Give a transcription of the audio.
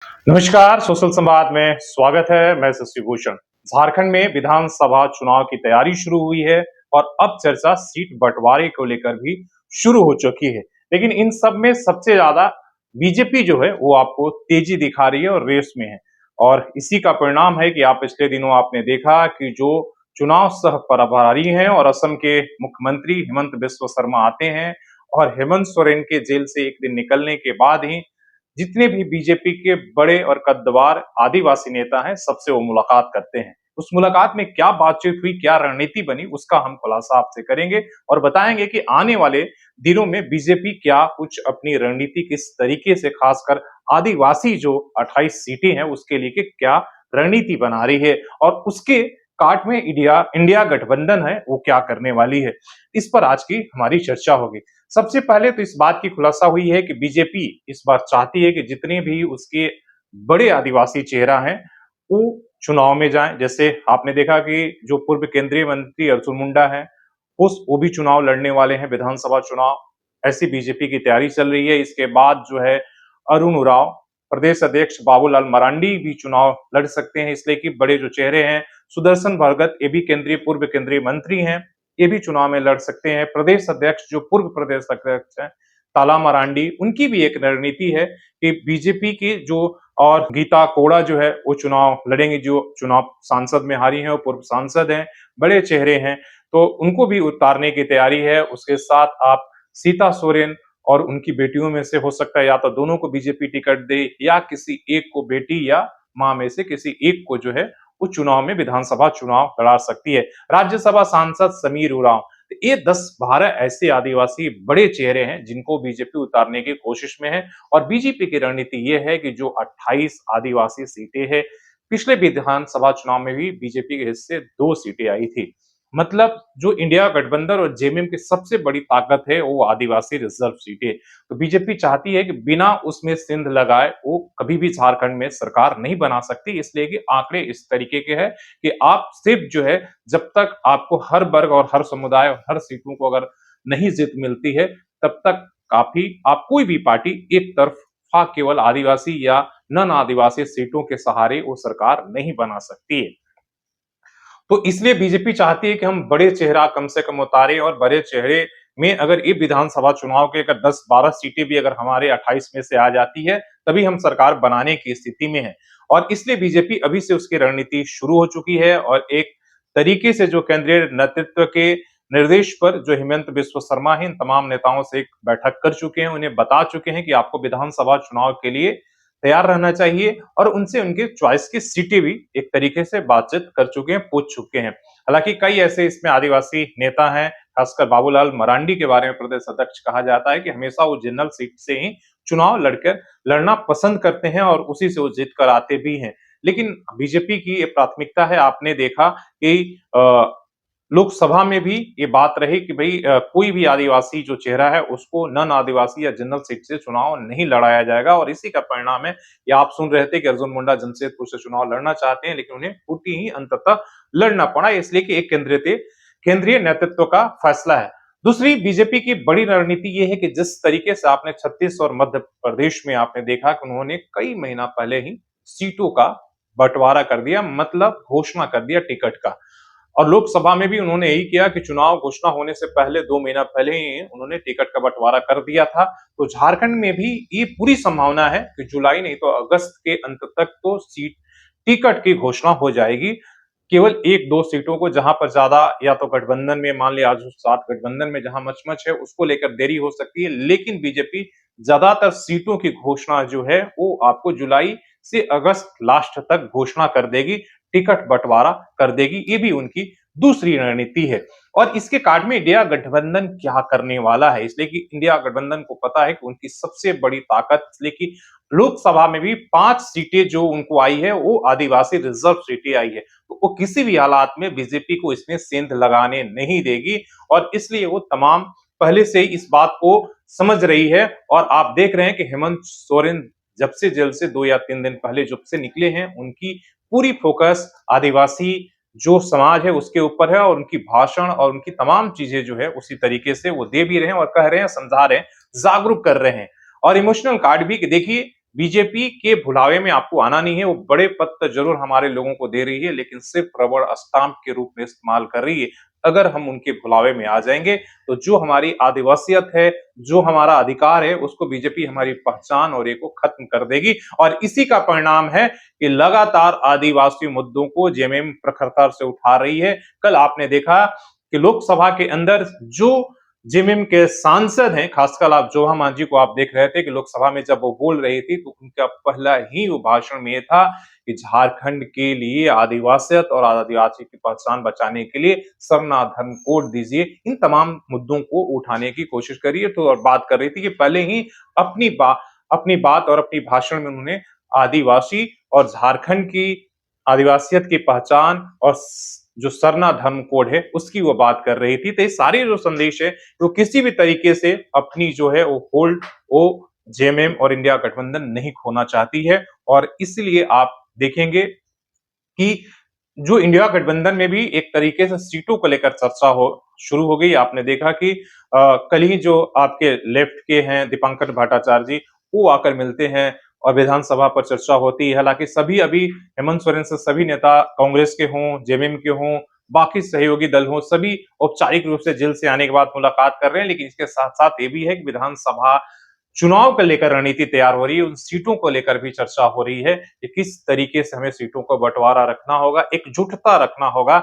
नमस्कार, सोशल संवाद में स्वागत है। मैं शशि भूषण। झारखंड में विधानसभा चुनाव की तैयारी शुरू हुई है और अब चर्चा सीट बंटवारे को लेकर भी शुरू हो चुकी है। लेकिन इन सब में सबसे ज्यादा बीजेपी जो है वो आपको तेजी दिखा रही है और रेस में है। और इसी का परिणाम है कि आप पिछले दिनों आपने देखा कि जो चुनाव सह प्रभारी हैं और असम के मुख्यमंत्री हिमंत बिस्व शर्मा आते हैं और हेमंत सोरेन के जेल से एक दिन निकलने के बाद ही जितने भी बीजेपी के बड़े और कद्दावर आदिवासी नेता हैं, सबसे वो मुलाकात करते हैं। उस मुलाकात में क्या बातचीत हुई, क्या रणनीति बनी, उसका हम खुलासा आपसे करेंगे और बताएंगे कि आने वाले दिनों में बीजेपी क्या कुछ अपनी रणनीति किस तरीके से, खासकर आदिवासी जो 28 सीटें हैं उसके लिए कि क्या रणनीति बना रही है और उसके काट में इंडिया इंडिया गठबंधन है वो क्या करने वाली है। इस पर आज की हमारी चर्चा होगी। सबसे पहले तो इस बात की खुलासा हुई है कि बीजेपी इस बार चाहती है कि जितने भी उसके बड़े आदिवासी चेहरा हैं वो चुनाव में जाएं। जैसे आपने देखा कि जो पूर्व केंद्रीय मंत्री अर्जुन मुंडा है उस वो भी चुनाव लड़ने वाले हैं, विधानसभा चुनाव। ऐसी बीजेपी की तैयारी चल रही है। इसके बाद जो है अरुण उरांव, प्रदेश अध्यक्ष बाबूलाल मरांडी भी चुनाव लड़ सकते हैं, इसलिए कि बड़े जो चेहरे हैं सुदर्शन भगत, ये भी पूर्व केंद्रीय मंत्री हैं, ये भी चुनाव में लड़ सकते हैं। प्रदेश अध्यक्ष जो पूर्व प्रदेश अध्यक्ष हैं ताला मरांडी, उनकी भी एक रणनीति है कि बीजेपी की जो और गीता कोड़ा जो है वो चुनाव लड़ेंगे, जो चुनाव सांसद में हारी हैं, वो पूर्व सांसद हैं, बड़े चेहरे हैं, तो उनको भी उतारने की तैयारी है। उसके साथ आप सीता सोरेन और उनकी बेटियों में से हो सकता है या तो दोनों को बीजेपी टिकट दे या किसी एक को, बेटी या मां में से किसी एक को जो है वो चुनाव में विधानसभा चुनाव लड़ा सकती है। राज्यसभा सांसद समीर उरांव, तो ये 10-12 ऐसे आदिवासी बड़े चेहरे हैं जिनको बीजेपी उतारने की कोशिश में है। और बीजेपी की रणनीति ये है कि जो 28 आदिवासी सीटें हैं, पिछले विधानसभा चुनाव में भी बीजेपी के हिस्से 2 सीटें आई थी। मतलब जो इंडिया गठबंधन और जेएमएम की सबसे बड़ी ताकत है वो आदिवासी रिजर्व सीटें। तो बीजेपी चाहती है कि बिना उसमें सिंध लगाए वो कभी भी झारखंड में सरकार नहीं बना सकती, इसलिए कि आंकड़े इस तरीके के हैं कि आप सिर्फ जो है जब तक आपको हर वर्ग और हर समुदाय और हर सीटों को अगर नहीं जीत मिलती है तब तक काफी आप कोई भी पार्टी एक तरफा केवल आदिवासी या नन आदिवासी सीटों के सहारे वो सरकार नहीं बना सकती है। तो इसलिए बीजेपी चाहती है कि हम बड़े चेहरा कम से कम उतारे और बड़े चेहरे में अगर ये विधानसभा चुनाव के अगर 10-12 सीटें भी अगर हमारे 28 में से आ जाती है तभी हम सरकार बनाने की स्थिति में है। और इसलिए बीजेपी अभी से उसकी रणनीति शुरू हो चुकी है और एक तरीके से जो केंद्रीय नेतृत्व के निर्देश पर जो हिमंत बिस्व शर्मा है इन तमाम नेताओं से एक बैठक कर चुके हैं, उन्हें बता चुके हैं कि आपको विधानसभा चुनाव के लिए तैयार रहना चाहिए और उनसे उनके चॉइस की सीटें भी एक तरीके से बातचीत कर चुके हैं, पूछ चुके हैं। हालांकि कई ऐसे इसमें आदिवासी नेता हैं, खासकर बाबूलाल मरांडी के बारे में प्रदेश अध्यक्ष कहा जाता है कि हमेशा वो जनरल सीट से ही चुनाव लड़ना पसंद करते हैं और उसी से वो जीत कर आते भी हैं। लेकिन बीजेपी की ये प्राथमिकता है, आपने देखा कि लोकसभा में भी ये बात रही कि भाई कोई भी आदिवासी जो चेहरा है उसको नन आदिवासी या जनरल सीट से चुनाव नहीं लड़ाया जाएगा और इसी का परिणाम है। ये आप सुन रहे थे कि अर्जुन मुंडा जमशेदपुर से चुनाव लड़ना चाहते हैं लेकिन उन्हें फूटी ही अंततः लड़ना पड़ा, इसलिए कि एक केंद्रीय नेतृत्व का फैसला है। दूसरी बीजेपी की बड़ी रणनीति ये है कि जिस तरीके से आपने छत्तीस और मध्य प्रदेश में आपने देखा कि उन्होंने कई महीना पहले ही सीटों का बंटवारा कर दिया, मतलब घोषणा कर दिया टिकट का। और लोकसभा में भी उन्होंने यही किया कि चुनाव घोषणा होने से पहले 2 महीना पहले ही उन्होंने टिकट का बंटवारा कर दिया था। तो झारखंड में भी ये पूरी संभावना है कि जुलाई नहीं तो अगस्त के अंत तक तो सीट टिकट की घोषणा हो जाएगी। केवल 1-2 सीटों को जहां पर ज्यादा या तो गठबंधन में मान लिया, आज सात गठबंधन में जहां मचमच है उसको लेकर देरी हो सकती है, लेकिन बीजेपी ज्यादातर सीटों की घोषणा जो है वो आपको जुलाई से अगस्त लास्ट तक घोषणा कर देगी, टिकट बंटवारा कर देगी। ये भी उनकी दूसरी रणनीति है। और इसके कार्ड में इंडिया गठबंधन क्या करने वाला है, इसलिए कि इंडिया गठबंधन को पता है कि उनकी सबसे बड़ी ताकत, इसलिए कि लोकसभा में भी 5 सीटें जो उनको आई है वो आदिवासी रिजर्व सीटें आई है, तो वो किसी भी हालात में बीजेपी को इसमें सेंध लगाने नहीं देगी और इसलिए वो तमाम पहले से ही इस बात को समझ रही है। और आप देख रहे हैं कि हेमंत सोरेन जब से जेल से 2 या 3 दिन पहले जब से निकले हैं, उनकी पूरी फोकस आदिवासी जो समाज है उसके ऊपर है और उनकी भाषण और उनकी तमाम चीजें जो है उसी तरीके से वो दे भी रहे हैं और कह रहे हैं, समझा रहे हैं, जागरूक कर रहे हैं। और इमोशनल कार्ड भी कि देखिए बीजेपी के भुलावे में आपको आना नहीं है, वो बड़े पद तो ज़रूर हमारे लोगों को दे रही है, लेकिन सिर्फ रबड़ स्टाम्प के रूप में इस्तेमाल कर रही है। अगर हम उनके भुलावे में आ जाएँगे, तो जो हमारी आदिवासियत है, जो हमारा अधिकार है, उसको बीजेपी हमारी पहचान और ये को खत्म कर देगी और इसी का परिणाम है कि लगातार आदिवासी मुद्दों को जेएमएम प्रखरता से उठा रही है। कल आपने देखा कि लोकसभा के अंदर जो जेएमएम के सांसद हैं, खासकर आप जोहा मांझी को आप देख रहे थे कि लोकसभा में जब वो बोल रही थी तो उनका पहला ही वो भाषण में ये था कि झारखंड के लिए आदिवासियत और आदिवासी की पहचान बचाने के लिए सरना धर्म कोड दीजिए। इन तमाम मुद्दों को उठाने की कोशिश करी है तो और बात कर रही थी कि पहले ही अपनी बा अपनी बात और अपनी भाषण में उन्होंने आदिवासी और झारखंड की आदिवासियत की पहचान और जो सरना धर्म कोड है उसकी वो बात कर रही थी। तो ये सारे जो संदेश है वो किसी भी तरीके से अपनी जो है वो होल्ड वो जेएमएम और इंडिया गठबंधन नहीं खोना चाहती है और इसलिए आप देखेंगे कि जो इंडिया गठबंधन में भी एक तरीके से सीटों को लेकर चर्चा हो शुरू हो गई। आपने देखा कि कल ही जो आपके लेफ्ट के हैं दीपांकर भट्टाचार्य जी, वो आकर मिलते हैं और विधानसभा पर चर्चा होती है। हालाँकि सभी अभी हेमंत सोरेन से सभी नेता कांग्रेस के हों, जेएमएम के हों, बाकी सहयोगी दल हों, सभी औपचारिक रूप से जेल से आने के बाद मुलाकात कर रहे हैं। लेकिन इसके साथ-साथ ये भी है कि विधानसभा चुनाव को लेकर रणनीति तैयार हो रही है, उन सीटों को लेकर भी चर्चा हो रही है कि किस तरीके से हमें सीटों का बँटवारा रखना होगा, एकजुटता रखना होगा।